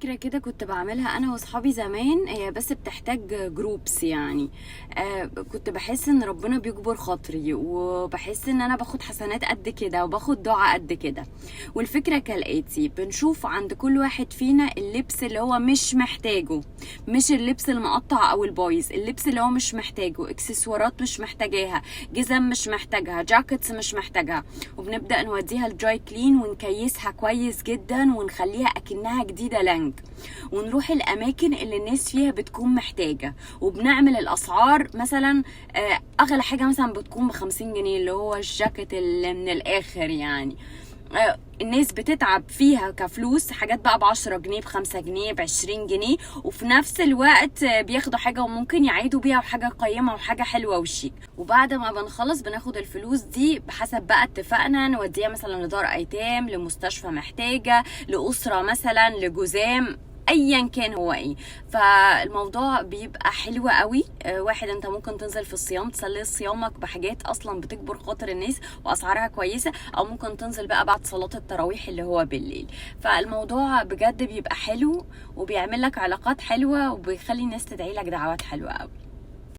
فكرة كده كنت بعملها انا واصحابي زمان، هي بس بتحتاج جروبس يعني. كنت بحس ان ربنا بيجبر خاطري، وبحس ان انا باخد حسنات قد كده وباخد دعاء قد كده. والفكرة كالاتي: بنشوف عند كل واحد فينا اللبس اللي هو مش محتاجه، مش اللبس المقطع او البايظ، اللبس اللي هو مش محتاجه، اكسسوارات مش محتاجاها، جزم مش محتاجها، جاكيتس مش محتاجها، وبنبدأ نوديها الدراي كلين ونكيسها كويس جدا ونخليها اكنها جديدة لانج، ونروح الاماكن اللي الناس فيها بتكون محتاجة، وبنعمل الاسعار مثلا اغلى حاجة مثلا بتكون ب50 جنيه، اللي هو الجاكيت اللي من الاخر يعني. الناس بتتعب فيها كفلوس، حاجات بقى ب10 جنيه، ب5 جنيه، ب20 جنيه، وفي نفس الوقت بياخدوا حاجة وممكن يعيدوا بيها وحاجة قيمة وحاجة حلوة وشيك. وبعد ما بنخلص بناخد الفلوس دي بحسب بقى اتفقنا نوديها مثلا لدار ايتام، لمستشفى محتاجة، لأسرة مثلا، لجزام، ايا كان هو ايه. فالموضوع بيبقى حلو قوي. واحد، انت ممكن تنزل في الصيام تسلي صيامك بحاجات اصلا بتكبر خاطر الناس واسعارها كويسه، او ممكن تنزل بقى بعد صلاه التراويح اللي هو بالليل. فالموضوع بجد بيبقى حلو، وبيعمل لك علاقات حلوه، وبيخلي الناس تدعي لك دعوات حلوه قوي.